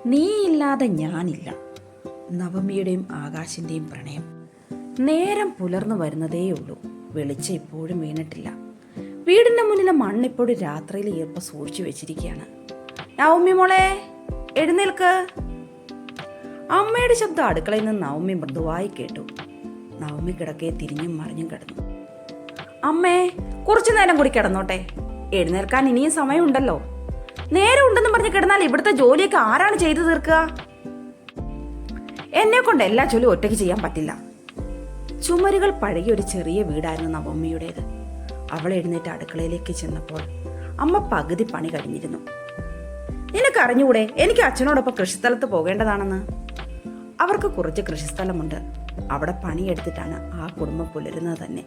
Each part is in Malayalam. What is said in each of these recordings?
നീ ഇല്ലാതെ ഞാനില്ല. നവമിയുടെയും ആകാശിന്റെയും പ്രണയം. നേരം പുലർന്നു വരുന്നതേയുള്ളൂ. വെളിച്ചം ഇപ്പോഴും വീണിട്ടില്ല. വീടിന്റെ മുന്നിലെ മണ്ണിപ്പോഴും രാത്രിയിൽ ഈർപ്പം സൂക്ഷിച്ചു വെച്ചിരിക്കുകയാണ്. നവമി മോളെ, എഴുന്നേൽക്ക്. അമ്മയുടെ ശബ്ദം അടുക്കളയിൽ നിന്ന് നവമി മൃദുവായി കേട്ടു. നവമി കിടക്കയെ തിരിഞ്ഞും മറിഞ്ഞും കിടന്നു. അമ്മേ, കുറച്ചു നേരം കൂടി കിടന്നോട്ടെ. എഴുന്നേൽക്കാൻ ഇനിയും സമയമുണ്ടല്ലോ. നേരം ഉണ്ടെന്ന് പറഞ്ഞ് കിടന്നാൽ ഇവിടുത്തെ ജോലിയൊക്കെ ആരാണ് ചെയ്തു തീർക്കുക? എന്നെ കൊണ്ട് എല്ലാ ജോലിയും ഒറ്റയ്ക്ക് ചെയ്യാൻ പറ്റില്ല. ചുമരുകൾ പഴകിയ ഒരു ചെറിയ വീടായിരുന്നു നവമിയുടേത്. അവൾ എഴുന്നേറ്റ് അടുക്കളയിലേക്ക് ചെന്നപ്പോൾ അമ്മ പകുതി പണി കഴിഞ്ഞിരുന്നു. നിനക്ക് അറിഞ്ഞുകൂടെ എനിക്ക് അച്ഛനോടൊപ്പം കൃഷിസ്ഥലത്ത് പോകേണ്ടതാണെന്ന്? അവർക്ക് കുറച്ച് കൃഷിസ്ഥലമുണ്ട്. അവിടെ പണിയെടുത്തിട്ടാണ് ആ കുടുംബം പുലരുന്നത് തന്നെ.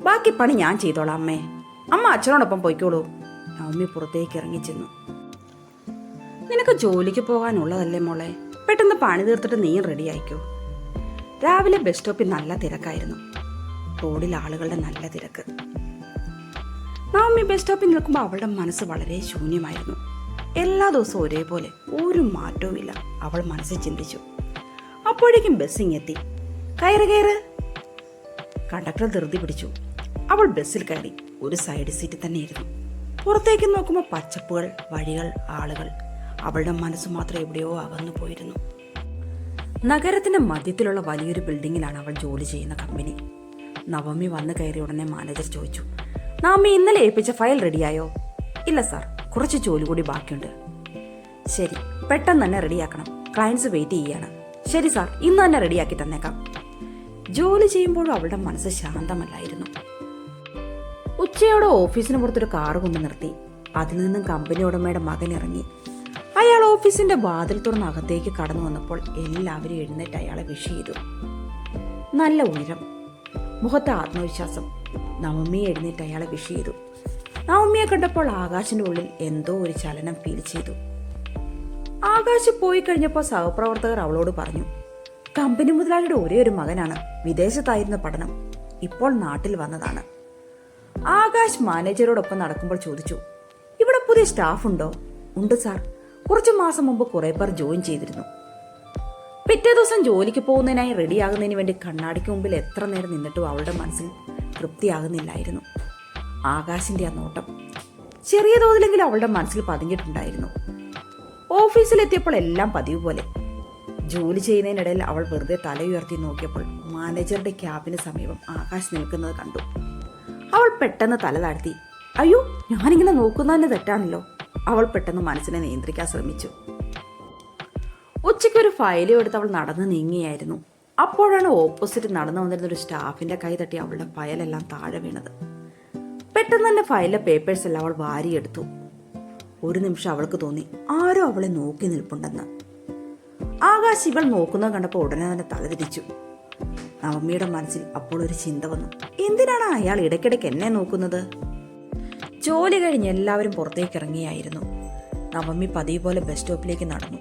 ബാക്കി പണി ഞാൻ ചെയ്തോളാം അമ്മേ. അമ്മ അച്ഛനോടൊപ്പം പോയിക്കോളൂ. നവമി പുറത്തേക്ക് ഇറങ്ങിച്ചെന്നു. നിനക്ക് ജോലിക്ക് പോകാനുള്ളതല്ലേ മോളെ? പെട്ടെന്ന് പണി തീർത്തിട്ട് നീയും റെഡി ആയിക്കോ. രാവിലെ ബസ് സ്റ്റോപ്പിൽ നല്ല തിരക്കായിരുന്നു. റോഡിൽ ആളുകളുടെ നല്ല തിരക്ക്. നവമി ബസ് സ്റ്റോപ്പിൽ നിൽക്കുമ്പോൾ അവളുടെ മനസ്സ് വളരെ ശൂന്യമായിരുന്നു. എല്ലാ ദിവസവും ഒരേപോലെ, ഒരു മാറ്റവും ഇല്ല. അവൾ മനസ്സിൽ ചിന്തിച്ചു. അപ്പോഴേക്കും ബസ്സിങ് എത്തി. കയറ് കയറ്. കണ്ടക്ടർ ധൃതി പിടിച്ചു. അവൾ ബസ്സിൽ കയറി. ഒരു സൈഡ് സീറ്റ് തന്നെ ഇരുന്നു. പുറത്തേക്ക് നോക്കുമ്പോൾ പച്ചപ്പുകൾ, വഴികൾ, ആളുകൾ. അവളുടെ മനസ്സ് മാത്രം എവിടെയോ അകന്നു പോയിരുന്നു. നഗരത്തിന്റെ മധ്യത്തിലുള്ള വലിയൊരു ബിൽഡിങ്ങിലാണ് അവൾ ജോലി ചെയ്യുന്ന കമ്പനി. നവമി വന്നു കയറിയ ഉടനെ മാനേജർ ചോദിച്ചു, നവമി ഇന്നലെ ഏൽപ്പിച്ച ഫയൽ റെഡിയായോ? ഇല്ല സാർ, കുറച്ച് ജോലി കൂടി ബാക്കിയുണ്ട്. ശരി, പെട്ടെന്ന് തന്നെ റെഡിയാക്കണം. ക്ലയൻസ് വെയിറ്റ് ചെയ്യാണ്. ശരി സാർ, ഇന്ന് തന്നെ റെഡിയാക്കി തന്നേക്കാം. ജോലി ചെയ്യുമ്പോഴും അവളുടെ മനസ്സ് ശാന്തമല്ലായിരുന്നു. ഉച്ചയോടെ ഓഫീസിന് പുറത്തൊരു കാറ് കൊണ്ട് നിർത്തി. അതിൽ നിന്നും കമ്പനി ഉടമയുടെ മകൻ ഇറങ്ങി. അയാൾ ഓഫീസിന്റെ വാതിൽ തുറന്ന് അകത്തേക്ക് കടന്നു വന്നപ്പോൾ എല്ലാവരും എഴുന്നേറ്റ് അയാളെ വിഷ് ചെയ്തു. നല്ല ഉയരം, മുഖത്തെ ആത്മവിശ്വാസം. നവമിയെ എഴുന്നേറ്റ് അയാളെ വിഷ് ചെയ്തു. നവമിയെ കണ്ടപ്പോൾ ആകാശിന്റെ ഉള്ളിൽ എന്തോ ഒരു ചലനം ഫീൽ ചെയ്തു. ആകാശ് പോയി കഴിഞ്ഞപ്പോൾ സഹപ്രവർത്തകർ അവളോട് പറഞ്ഞു, കമ്പനി മുതലാളിയുടെ ഒരേ ഒരു മകനാണ്. വിദേശത്തായിരുന്നു പഠനം. ഇപ്പോൾ നാട്ടിൽ വന്നതാണ്. ആകാശ് മാനേജരോടൊപ്പം നടക്കുമ്പോൾ ചോദിച്ചു, ഇവിടെ പുതിയ സ്റ്റാഫ് ഉണ്ടോ? ഉണ്ട് സാർ, കുറച്ചു മാസം മുമ്പ് കുറെ പേർ ജോയിൻ ചെയ്തിരുന്നു. പിറ്റേ ദിവസം ജോലിക്ക് പോകുന്നതിനായി റെഡിയാകുന്നതിന് വേണ്ടി കണ്ണാടിക്ക് മുമ്പിൽ എത്ര നേരം നിന്നിട്ടും അവളുടെ മനസ്സിൽ തൃപ്തിയാകുന്നില്ലായിരുന്നു. ആകാശിന്റെ ആ നോട്ടം ചെറിയ തോതിലെങ്കിലും അവളുടെ മനസ്സിൽ പതിഞ്ഞിട്ടുണ്ടായിരുന്നു. ഓഫീസിലെത്തിയപ്പോൾ എല്ലാം പതിവ് പോലെ. ജോലി ചെയ്യുന്നതിനിടയിൽ അവൾ വെറുതെ തലയുയർത്തി നോക്കിയപ്പോൾ മാനേജറുടെ ക്യാബിന് സമീപം ആകാശ് നിൽക്കുന്നത് കണ്ടു. അവൾ പെട്ടെന്ന് തല താഴ്ത്തി. അയ്യോ, ഞാനിങ്ങനെ നോക്കുന്നതന്നെ തെറ്റാണല്ലോ. അവൾ പെട്ടെന്ന് മനസ്സിനെ നിയന്ത്രിക്കാൻ ശ്രമിച്ചു. ഉച്ചയ്ക്ക് ഒരു ഫയലും എടുത്ത് അവൾ നടന്ന് നീങ്ങിയായിരുന്നു. അപ്പോഴാണ് ഓപ്പോസിറ്റ് നടന്നു വന്നിരുന്ന ഒരു സ്റ്റാഫിന്റെ കൈ തട്ടി അവളുടെ ഫയലെല്ലാം താഴെ വീണത്. പെട്ടെന്ന് തന്നെ ഫയലിലെ പേപ്പേഴ്സ് എല്ലാം അവൾ വാരിയെടുത്തു. ഒരു നിമിഷം അവൾക്ക് തോന്നി ആരോ അവളെ നോക്കി നിൽപ്പുണ്ടെന്ന്. ആകാശ് ഇവൾ നോക്കുന്നത് കണ്ടപ്പോൾ ഉടനെ തന്നെ തലതിരിച്ചു. നവമിയുടെ മനസ്സിൽ അപ്പോൾ ഒരു ചിന്ത വന്നു, എന്തിനാണ് അയാൾ ഇടയ്ക്കിടയ്ക്ക് എന്നെ നോക്കുന്നത്? ജോലി കഴിഞ്ഞ് എല്ലാവരും പുറത്തേക്ക് ഇറങ്ങിയായിരുന്നു. നവമി പതിവ് പോലെ ബസ് സ്റ്റോപ്പിലേക്ക് നടന്നു.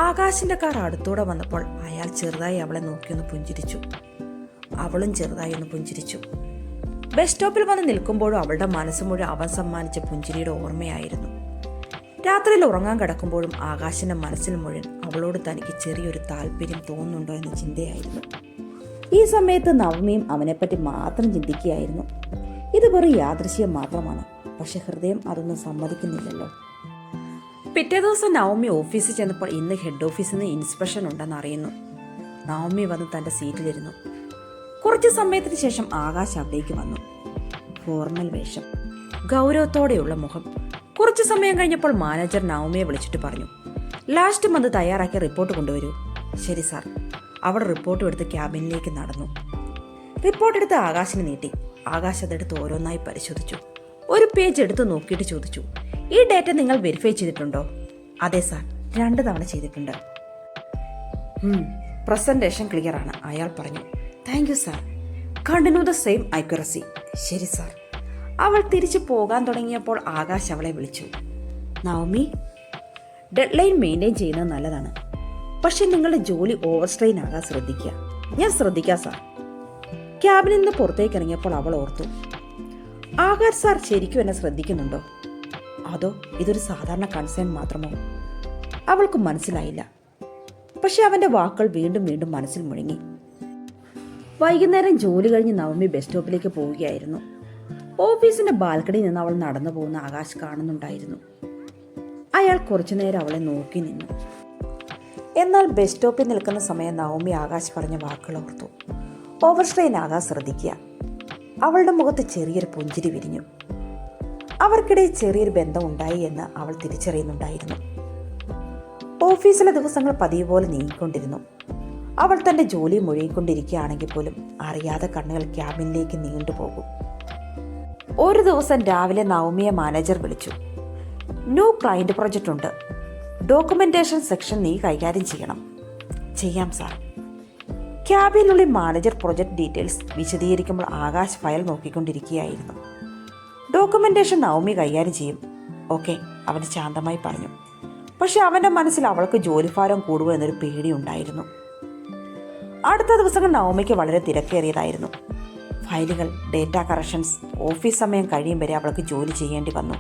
ആകാശിന്റെ കാർ അടുത്തൂടെ വന്നപ്പോൾ അയാൾ ചെറുതായി അവളെ നോക്കിയൊന്ന് പുഞ്ചിരിച്ചു. അവളും ചെറുതായി ഒന്ന് പുഞ്ചിരിച്ചു. ബസ് സ്റ്റോപ്പിൽ വന്ന് നിൽക്കുമ്പോഴും അവളുടെ മനസ്സ് മുഴുവൻ അവൻ സമ്മാനിച്ച പുഞ്ചിരിയുടെ ഓർമ്മയായിരുന്നു. രാത്രിയിൽ ഉറങ്ങാൻ കിടക്കുമ്പോഴും ആകാശിന്റെ മനസ്സിൽ മുഴുവൻ അവളോട് തനിക്ക് ചെറിയൊരു താല്പര്യം തോന്നുന്നുണ്ടോ എന്ന ചിന്തയായിരുന്നു. ഈ സമയത്ത് നവമിയും അവനെപ്പറ്റി മാത്രം ചിന്തിക്കുകയായിരുന്നു. ഇത് വെറും യാദൃശ്യം മാത്രമാണ്. പക്ഷെ ഹൃദയം അതൊന്നും സമ്മതിക്കുന്നില്ലല്ലോ. പിറ്റേ ദിവസം നവമി ഓഫീസിൽ ചെന്നപ്പോൾ ഇന്ന് ഹെഡ് ഓഫീസിൽ നിന്ന് ഇൻസ്പെക്ഷൻ ഉണ്ടെന്ന് അറിയുന്നു. നവമി വന്ന് തന്റെ സീറ്റിലിരുന്നു. കുറച്ചു സമയത്തിന് ശേഷം ആകാശ് അവിടേക്ക് വന്നു. ഫോർമൽ വേഷം, ഗൗരവത്തോടെയുള്ള മുഖം. കുറച്ചു സമയം കഴിഞ്ഞപ്പോൾ മാനേജർ നവമിയെ വിളിച്ചിട്ട് പറഞ്ഞു, ലാസ്റ്റ് മന്ത് തയ്യാറാക്കിയ റിപ്പോർട്ട് കൊണ്ടുവരൂ. ശരി സാർ. അവൾ റിപ്പോർട്ട് എടുത്ത് ക്യാബിനിലേക്ക് നടന്നു. റിപ്പോർട്ട് എടുത്ത് ആകാശിന് നീട്ടി. ആകാശ് അതെടുത്ത് ഓരോന്നായി പരിശോധിച്ചു. ഒരു പേജ് എടുത്ത് നോക്കിയിട്ട് ചോദിച്ചു, ഈ ഡേറ്റ നിങ്ങൾ വെരിഫൈ ചെയ്തിട്ടുണ്ടോ? അതെ സാർ, 2 തവണ ചെയ്തിട്ടുണ്ട്. പ്രസന്റേഷൻ ക്ലിയർ ആണ്, അയാൾ പറഞ്ഞു. Thank you sir. Continue the same accuracy. ശരി സാർ. അവൾ തിരിച്ചു പോകാൻ തുടങ്ങിയപ്പോൾ ആകാശ് അവളെ വിളിച്ചു. നവമി, ഡെഡ് ലൈൻ മെയിൻറ്റെയിൻ ചെയ്യുന്നത് നല്ലതാണ്. പക്ഷെ നിങ്ങളുടെ ജോലി ഓവർ സ്ട്രെയിൻ ആകാൻ ശ്രദ്ധിക്കുക. ഞാൻ ശ്രദ്ധിക്കാം സാർ. ക്യാബിനിൽ നിന്ന് പുറത്തേക്ക് ഇറങ്ങിയപ്പോൾ അവൾ ഓർത്തു, ആകാശ് സാർ ശരിക്കും എന്നെ ശ്രദ്ധിക്കുന്നുണ്ടോ? അതോ ഇതൊരു സാധാരണ കൺസേൺ മാത്രമോ? അവൾക്ക് മനസ്സിലായില്ല. പക്ഷെ അവൻ്റെ വാക്കുകൾ വീണ്ടും വീണ്ടും മനസ്സിൽ മുഴങ്ങി. വൈകുന്നേരം ജോലി കഴിഞ്ഞ് നവമി ബസ് സ്റ്റോപ്പിലേക്ക് പോവുകയായിരുന്നു. ഓഫീസിന്റെ ബാൽക്കണിയിൽ നിന്ന് അവൾ നടന്നു പോകുന്ന ആകാശ് കാണുന്നുണ്ടായിരുന്നു. അയാൾ കുറച്ചുനേരം അവളെ നോക്കി നിന്നു. എന്നാൽ ബസ് സ്റ്റോപ്പിൽ നിൽക്കുന്ന സമയം നവമി ആകാശ് പറഞ്ഞ വാക്കുകൾ ഓർത്തു. ഓവർ സ്ട്രെയിൻ ആകാൻ ശ്രദ്ധിക്കുക. അവളുടെ മുഖത്ത് ചെറിയൊരു പുഞ്ചിരി വിരിഞ്ഞു. അവർക്കിടയിൽ ചെറിയൊരു ബന്ധം ഉണ്ടായി എന്ന് അവൾ തിരിച്ചറിയുന്നുണ്ടായിരുന്നു. ഓഫീസിലെ ദിവസങ്ങൾ പതിവ് പോലെ നീങ്ങിക്കൊണ്ടിരുന്നു. അവൾ തന്റെ ജോലി മുഴുകിക്കൊണ്ടിരിക്കുകയാണെങ്കിൽ പോലും അറിയാതെ കണ്ണുകൾ ക്യാബിനിലേക്ക് നീണ്ടുപോകും. ഒരു ദിവസം രാവിലെ നവമിയെ മാനേജർ വിളിച്ചു. ന്യൂ ക്ലയന്റ് പ്രൊജക്റ്റ് ഉണ്ട്. ഡോക്യുമെന്റേഷൻ സെക്ഷൻ നീ കൈകാര്യം ചെയ്യണം. ചെയ്യാം സാർ. ക്യാബിനുള്ളിൽ മാനേജർ പ്രൊജക്ട് ഡീറ്റെയിൽസ് വിശദീകരിക്കുമ്പോൾ ആകാശ് ഫയൽ നോക്കിക്കൊണ്ടിരിക്കുകയായിരുന്നു. ഡോക്യുമെന്റേഷൻ നവമി കൈകാര്യം ചെയ്യും. ഓക്കെ, അവൻ ശാന്തമായി പറഞ്ഞു. പക്ഷെ അവന്റെ മനസ്സിൽ അവൾക്ക് ജോലിഭാരം കൂടുക എന്നൊരു പേടിയുണ്ടായിരുന്നു. അടുത്ത ദിവസങ്ങൾ നവമിക്ക് വളരെ തിരക്കേറിയതായിരുന്നു. ഫയലുകൾ, ഡേറ്റ കറക്ഷൻസ്, ഓഫീസ് സമയം കഴിയും വരെ അവൾക്ക് ജോലി ചെയ്യേണ്ടി വന്നു.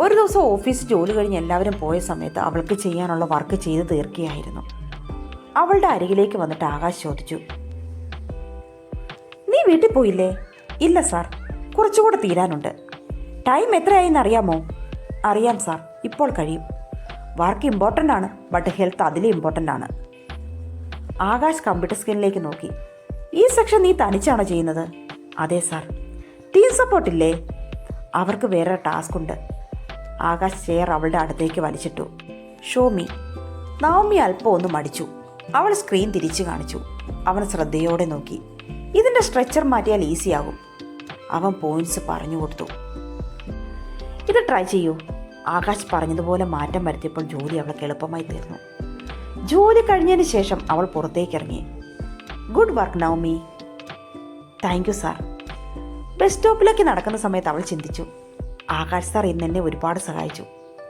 ഒരു ദിവസം ഓഫീസ് ജോലി കഴിഞ്ഞ് എല്ലാവരും പോയ സമയത്ത് അവൾക്ക് ചെയ്യാനുള്ള വർക്ക് ചെയ്ത് തീർക്കുകയായിരുന്നു. അവളുടെ അരികിലേക്ക് വന്നിട്ട് ആകാശ് ചോദിച്ചു, നീ വീട്ടിൽ പോയില്ലേ? ഇല്ല സാർ, കുറച്ചുകൂടെ തീരാനുണ്ട്. ടൈം എത്രയായെന്ന് അറിയാമോ? അറിയാം സാർ, ഇപ്പോൾ കഴിയും. വർക്ക് ഇമ്പോർട്ടൻ്റ് ആണ്, ബട്ട് ഹെൽത്ത് അതിലും ഇമ്പോർട്ടൻ്റ് ആണ്. ആകാശ് കമ്പ്യൂട്ടർ സ്ക്രീനിലേക്ക് നോക്കി. ഈ സെക്ഷൻ നീ തനിച്ചാണോ ചെയ്യുന്നത്? അതെ സാർ. ടീം സപ്പോർട്ട് ഇല്ലേ? അവർക്ക് വേറെ ടാസ്ക് ഉണ്ട്. ആകാശ് ചെയർ അവളുടെ അടുത്തേക്ക് വലിച്ചിട്ടു. Show me. നവമി അല്പം ഒന്ന് മടിച്ചു. അവൾ സ്ക്രീൻ തിരിച്ചു കാണിച്ചു. അവൻ ശ്രദ്ധയോടെ നോക്കി. ഇതിൻ്റെ സ്ട്രെച്ചർ മാറ്റിയാൽ ഈസിയാകും. അവൻ പോയിന്റ്സ് പറഞ്ഞു കൊടുത്തു. ഇത് ട്രൈ ചെയ്യൂ. ആകാശ് പറഞ്ഞതുപോലെ മാറ്റം വരുത്തിയപ്പോൾ ജോലി അവൾക്ക് എളുപ്പമായി തീർന്നു. ജോലി കഴിഞ്ഞതിന് ശേഷം അവൾ പുറത്തേക്കിറങ്ങി. Good work Navami. Thank you sir. Bus സ്റ്റോപ്പിലേക്ക് നടക്കുന്ന സമയത്ത് അവൾ ചിന്തിച്ചു, ആകാശ് സാർ ഇന്ന് എന്നെ ഒരുപാട് സഹായിച്ചു.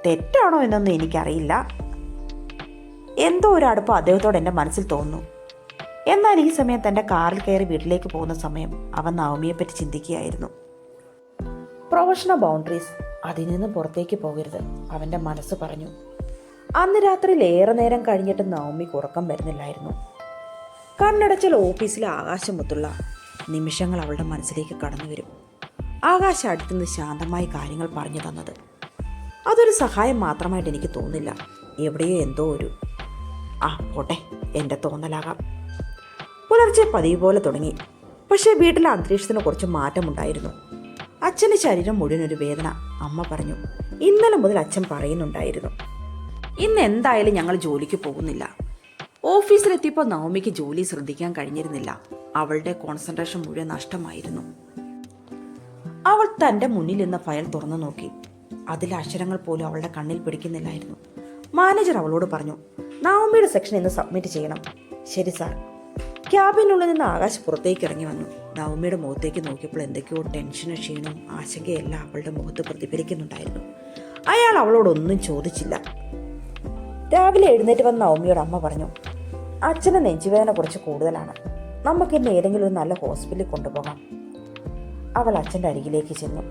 തെറ്റാണോ എന്നൊന്നും എനിക്കറിയില്ല. എന്തോ ഒരു അടുപ്പം അദ്ദേഹത്തോട് എൻ്റെ മനസ്സിൽ തോന്നുന്നു. എന്നാൽ ഈ സമയം തൻ്റെ കാറിൽ കയറി വീട്ടിലേക്ക് പോകുന്ന സമയം അവൻ നവമിയെപ്പറ്റി ചിന്തിക്കുകയായിരുന്നു. പ്രൊഫഷണൽ ബൗണ്ടറീസ്, അതിൽ നിന്ന് പുറത്തേക്ക് പോകരുത്, അവൻ്റെ മനസ്സ് പറഞ്ഞു. അന്ന് രാത്രിയിൽ ഏറെ നേരം കഴിഞ്ഞിട്ട് നവമിക്ക് ഉറക്കം വരുന്നില്ലായിരുന്നു. കണ്ണടച്ചാൽ ഓഫീസിലെ ആകാശമൊത്തുള്ള നിമിഷങ്ങൾ അവളുടെ മനസ്സിലേക്ക് കടന്നു വരും. ആകാശം അടുത്തുനിന്ന് ശാന്തമായി കാര്യങ്ങൾ പറഞ്ഞു തന്നത്. അതൊരു സഹായം മാത്രമായിട്ട് എനിക്ക് തോന്നില്ല. എവിടെയോ എന്തോ ഒരു പോട്ടെ, എൻ്റെ തോന്നലാകാം. പുലർച്ചെ പതിവ് പോലെ തുടങ്ങി. പക്ഷേ വീട്ടിലെ അന്തരീക്ഷത്തിന് കുറച്ച് മാറ്റമുണ്ടായിരുന്നു. അച്ഛൻ്റെ ശരീരം മുഴുവൻ ഒരു വേദന. അമ്മ പറഞ്ഞു. ഇന്നലെ മുതൽ അച്ഛൻ പറയുന്നുണ്ടായിരുന്നു, ഇന്ന് എന്തായാലും ഞങ്ങൾ ജോലിക്ക് പോകുന്നില്ല. ഓഫീസിലെത്തിയപ്പോൾ നവമിക്ക് ജോലി ശ്രദ്ധിക്കാൻ കഴിഞ്ഞിരുന്നില്ല. അവളുടെ കോൺസെൻട്രേഷൻ മുഴുവൻ നഷ്ടമായിരുന്നു. അവൾ തൻ്റെ മുന്നിൽ നിന്ന ഫയൽ തുറന്നു നോക്കി. അതിലെ അക്ഷരങ്ങൾ പോലും അവളുടെ കണ്ണിൽ പിടിക്കുന്നില്ലായിരുന്നു. മാനേജർ അവളോട് പറഞ്ഞു, നവമിയുടെ സെക്ഷൻ ഇന്ന് സബ്മിറ്റ് ചെയ്യണം. ശരി സാർ. ക്യാബിനുള്ളിൽ നിന്ന് ആകാശ് പുറത്തേക്ക് ഇറങ്ങി വന്നു. നവമിയുടെ മുഖത്തേക്ക് നോക്കിയപ്പോൾ എന്തൊക്കെയോ ടെൻഷനും ക്ഷീണവും ആശങ്കയെല്ലാം അവളുടെ മുഖത്ത് പ്രതിഫലിക്കുന്നുണ്ടായിരുന്നു. അയാൾ അവളോടൊന്നും ചോദിച്ചില്ല. രാവിലെ എഴുന്നേറ്റ് വന്ന നവമിയോട് അമ്മ പറഞ്ഞു, അച്ഛന് നെഞ്ചുവേദന കുറച്ച് കൂടുതലാണ്. നമുക്കിന്ന് ഏതെങ്കിലും ഒരു നല്ല ഹോസ്പിറ്റലിൽ കൊണ്ടുപോകാം. അവൾ അച്ഛൻ്റെ അരികിലേക്ക് ചെന്നു.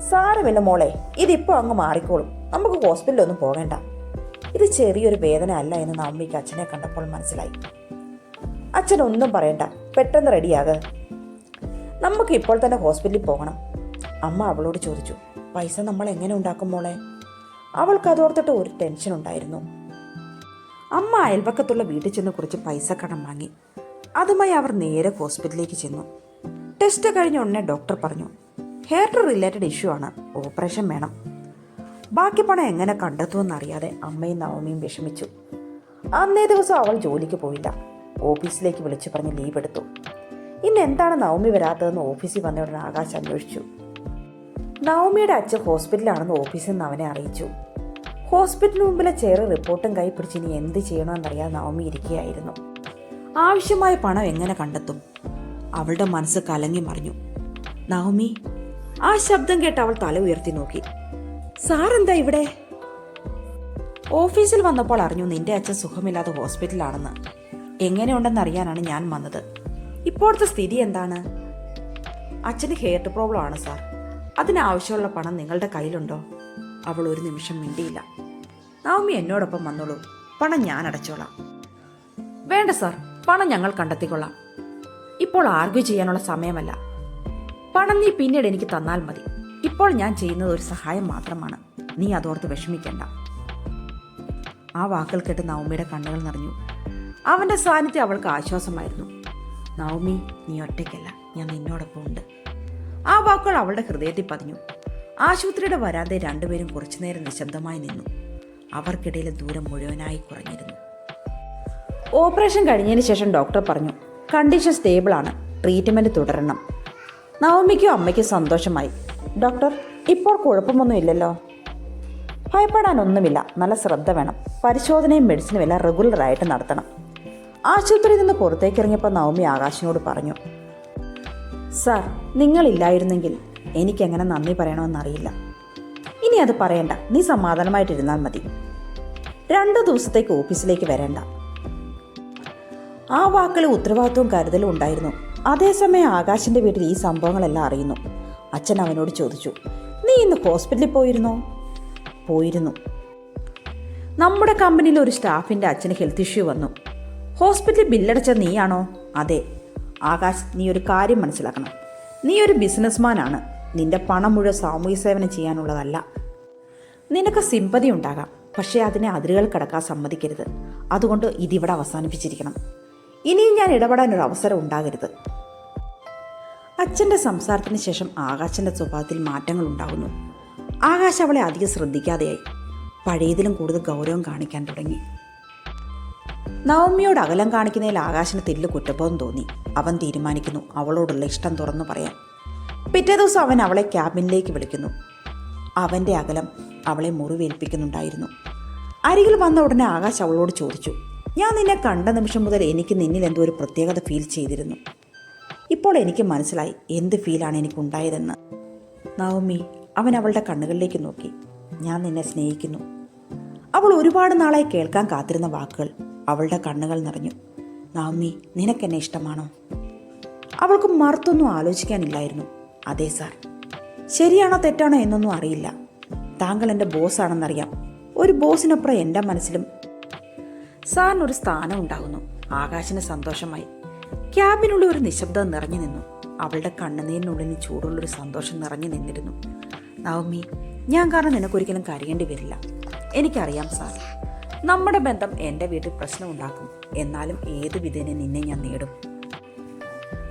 സാരമില്ല മോളെ, ഇതിപ്പോൾ അങ്ങ് മാറിക്കോളും. നമുക്ക് ഹോസ്പിറ്റലൊന്നും പോകേണ്ട. ഇത് ചെറിയൊരു വേദന അല്ല എന്ന് നവമിക്ക് അച്ഛനെ കണ്ടപ്പോൾ മനസ്സിലായി. അച്ഛനൊന്നും പറയണ്ട, പെട്ടെന്ന് റെഡിയാകെ. നമുക്ക് ഇപ്പോൾ തന്നെ ഹോസ്പിറ്റലിൽ പോകണം. അമ്മ അവളോട് ചോദിച്ചു, പൈസ നമ്മൾ എങ്ങനെ ഉണ്ടാക്കും മോളെ? അവൾക്ക് അതോർത്തിട്ട് ഒരു ടെൻഷൻ ഉണ്ടായിരുന്നു. അമ്മ അയൽപക്കത്തുള്ള വീട്ടിൽ ചെന്ന് കുറച്ച് പൈസ കടം വാങ്ങി. അതുമായി അവർ നേരെ ഹോസ്പിറ്റലിലേക്ക് ചെന്നു. ടെസ്റ്റ് കഴിഞ്ഞ ഉടനെ ഡോക്ടർ പറഞ്ഞു, ഹെയർ റിലേറ്റഡ് ഇഷ്യൂ ആണ്, ഓപ്പറേഷൻ വേണം. ബാക്കി പണം എങ്ങനെ കണ്ടെത്തുമെന്നറിയാതെ അമ്മയും നവമിയും വിഷമിച്ചു. അന്നേ ദിവസം അവൾ ജോലിക്ക് പോയില്ല. ഓഫീസിലേക്ക് വിളിച്ചു പറഞ്ഞ് ലീവ് എടുത്തു. ഇന്ന് എന്താണ് നവമി വരാത്തതെന്ന് ഓഫീസിൽ വന്ന ഉടനെ ആകാശ് അന്വേഷിച്ചു. നവമിയുടെ അച്ഛൻ ഹോസ്പിറ്റലാണെന്ന് ഓഫീസിൽ നിന്ന് അവനെ അറിയിച്ചു. ഹോസ്പിറ്റലിന് മുമ്പിലെ ചെയർ റിപ്പോർട്ടും കൈ പിടിച്ച് ഇനി എന്ത് ചെയ്യണമെന്നറിയാതെ നവമി ഇരിക്കുകയായിരുന്നു. ആവശ്യമായ പണം എങ്ങനെ കണ്ടെത്തും? അവളുടെ മനസ്സ് കലങ്ങി മറിഞ്ഞു. നവമി. ആ ശബ്ദം കേട്ട് അവൾ തല ഉയർത്തി നോക്കി. സാറെന്താ ഇവിടെ? ഓഫീസിൽ വന്നപ്പോൾ അറിഞ്ഞു നിന്റെ അച്ഛൻ സുഖമില്ലാതെ ഹോസ്പിറ്റലാണെന്ന്. എങ്ങനെയുണ്ടെന്ന് അറിയാനാണ് ഞാൻ വന്നത്. ഇപ്പോഴത്തെ സ്ഥിതി എന്താണ്? അച്ഛന് ഹെയർ പ്രോബ്ലം ആണ് സാർ. അതിനാവശ്യമുള്ള പണം നിങ്ങളുടെ കയ്യിലുണ്ടോ? അവൾ ഒരു നിമിഷം മിണ്ടിയില്ല. നവമി എന്നോടൊപ്പം വന്നോളൂ, പണം ഞാൻ അടച്ചോളാം. വേണ്ട സാർ, പണം ഞങ്ങൾ കണ്ടെത്തിക്കൊള്ളാം. ഇപ്പോൾ ആർഗ്യൂ ചെയ്യാനുള്ള സമയമല്ല. പണം നീ പിന്നീട് എനിക്ക് തന്നാൽ മതി. ഇപ്പോൾ ഞാൻ ചെയ്യുന്നത് ഒരു സഹായം മാത്രമാണ്. നീ അതോർത്ത് വിഷമിക്കണ്ട. ആ വാക്കുകൾ കേട്ട് നവമിയുടെ കണ്ണുകൾ നിറഞ്ഞു. അവന്റെ സാന്നിധ്യം അവൾക്ക് ആശ്വാസമായിരുന്നു. നവമി, നീ ഒറ്റയ്ക്കല്ല, ഞാൻ നിന്നോടൊപ്പം ഉണ്ട്. ആ വാക്കുകൾ അവളുടെ ഹൃദയത്തിൽ പതിഞ്ഞു. ആശുപത്രിയുടെ വരാന്തയിൽ രണ്ടുപേരും കുറച്ചുനേരം നിശബ്ദമായി നിന്നു. അവർക്കിടയിലെ ദൂരം മുഴുവനായി കുറഞ്ഞിരുന്നു. ഓപ്പറേഷൻ കഴിഞ്ഞതിന് ശേഷം ഡോക്ടർ പറഞ്ഞു, കണ്ടീഷൻ സ്റ്റേബിൾ ആണ്, ട്രീറ്റ്മെന്റ് തുടരണം. നവമിക്കും അമ്മയ്ക്കും സന്തോഷമായി. ഡോക്ടർ, ഇപ്പോൾ കുഴപ്പമൊന്നുമില്ലല്ലോ? ഭയപ്പെടാനൊന്നുമില്ല, നല്ല ശ്രദ്ധ വേണം. പരിശോധനയും മെഡിസിനും എല്ലാം റെഗുലറായിട്ട് നടത്തണം. ആശുപത്രിയിൽ നിന്ന് പുറത്തേക്ക് ഇറങ്ങിയപ്പോൾ നവമി ആകാശിനോട് പറഞ്ഞു, സാർ, നിങ്ങളില്ലായിരുന്നെങ്കിൽ എനിക്കെങ്ങനെ നന്ദി പറയണമെന്നറിയില്ല. ഇനി അത് പറയണ്ട, നീ സമാധാനമായിട്ടിരുന്നാൽ മതി. 2 ദിവസത്തേക്ക് ഓഫീസിലേക്ക് വരേണ്ട. ആ വാക്കിൽ ഉത്തരവാദിത്വവും കരുതലും ഉണ്ടായിരുന്നു. അതേസമയം ആകാശിന്റെ വീട്ടിൽ ഈ സംഭവങ്ങളെല്ലാം അറിയുന്നു. അച്ഛൻ അവനോട് ചോദിച്ചു, നീ ഇന്ന് ഹോസ്പിറ്റലിൽ പോയിരുന്നോ? പോയിരുന്നു. നമ്മുടെ കമ്പനിയിൽ ഒരു സ്റ്റാഫിന്റെ അച്ഛന് ഹെൽത്ത് ഇഷ്യൂ വന്നു. ഹോസ്പിറ്റലിൽ ബില്ലടച്ച നീയാണോ? അതെ. ആകാശ്, നീ ഒരു കാര്യം മനസ്സിലാക്കണം. നീ ഒരു ബിസിനസ്മാനാണ്. നിന്റെ പണം മുഴുവൻ സാമൂഹ്യ സേവനം ചെയ്യാനുള്ളതല്ല. നിനക്ക് സിമ്പതി ഉണ്ടാകാം, പക്ഷേ അതിനെ അതിരുകൾ കടക്കാൻ സമ്മതിക്കരുത്. അതുകൊണ്ട് ഇതിവിടെ അവസാനിപ്പിച്ചിരിക്കണം. ഇനിയും ഞാൻ ഇടപെടാനൊരു അവസരം ഉണ്ടാകരുത്. അച്ഛൻ്റെ സംസാരത്തിന് ശേഷം ആകാശിൻ്റെ സ്വഭാവത്തിൽ മാറ്റങ്ങൾ ഉണ്ടാകുന്നു. ആകാശ് അവളെ അധികം ശ്രദ്ധിക്കാതെയായി. പഴയതിലും കൂടുതൽ ഗൗരവം കാണിക്കാൻ തുടങ്ങി. നവമിയോട് അകലം കാണിക്കുന്നതിൽ ആകാശിന് തെല്ല് കുറ്റബോധം തോന്നി. അവൻ തീരുമാനിക്കുന്നു അവളോടുള്ള ഇഷ്ടം തുറന്നു പറയാൻ. പിറ്റേ ദിവസം അവൻ അവളെ ക്യാബിനിലേക്ക് വിളിക്കുന്നു. അവൻ്റെ അകലം അവളെ മുറിവേൽപ്പിക്കുന്നുണ്ടായിരുന്നു. അരികിൽ വന്ന ഉടനെ ആകാശ് അവളോട് ചോദിച്ചു, ഞാൻ നിന്നെ കണ്ട നിമിഷം മുതൽ എനിക്ക് നിന്നിൽ എന്തോ ഒരു പ്രത്യേകത ഫീൽ ചെയ്തിരുന്നു. ഇപ്പോൾ എനിക്ക് മനസ്സിലായി എന്ത് ഫീലാണ് എനിക്കുണ്ടായതെന്ന്. നവമി, അവൻ അവളുടെ കണ്ണുകളിലേക്ക് നോക്കി. ഞാൻ നിന്നെ സ്നേഹിക്കുന്നു. അവൾ ഒരുപാട് നാളായി കേൾക്കാൻ കാത്തിരുന്ന വാക്കുകൾ. അവളുടെ കണ്ണുകൾ നിറഞ്ഞു. നവമി, നിനക്കെന്നെ ഇഷ്ടമാണോ? അവൾക്ക് മറുത്തൊന്നും ആലോചിക്കാനില്ലായിരുന്നു. അതെ സാർ. ശരിയാണോ തെറ്റാണോ എന്നൊന്നും അറിയില്ല. താങ്കൾ എൻ്റെ ബോസാണെന്നറിയാം. ഒരു ബോസിനപ്പുറം എൻ്റെ മനസ്സിലും സാറിനൊരു സ്ഥാനം ഉണ്ടാകുന്നു. ആകാശിന് സന്തോഷമായി. ക്യാബിനുള്ളിൽ ഒരു നിശബ്ദത നിറഞ്ഞു നിന്നു. അവളുടെ കണ്ണുനീരിനുള്ളിൽ ചൂടുള്ളൊരു സന്തോഷം നിറഞ്ഞു നിന്നിരുന്നു. നവമി, ഞാൻ കാരണം നിനക്കൊരിക്കലും കരയേണ്ടി വരില്ല. എനിക്കറിയാം സാർ, നമ്മുടെ ബന്ധം എൻ്റെ വീട്ടിൽ പ്രശ്നം ഉണ്ടാക്കും. എന്നാലും ഏത് വിധേന നിന്നെ ഞാൻ നേടും.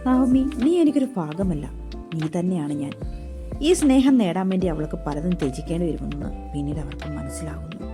നവമി, നീ എനിക്കൊരു ഭാഗമല്ല, നീ തന്നെയാണ് ഞാൻ. ഈ സ്നേഹം നേടാൻ വേണ്ടി അവൾക്ക് പലതും ത്യജിക്കേണ്ടി വരുമെന്ന് പിന്നീട് അവർക്ക് മനസ്സിലാകുന്നു.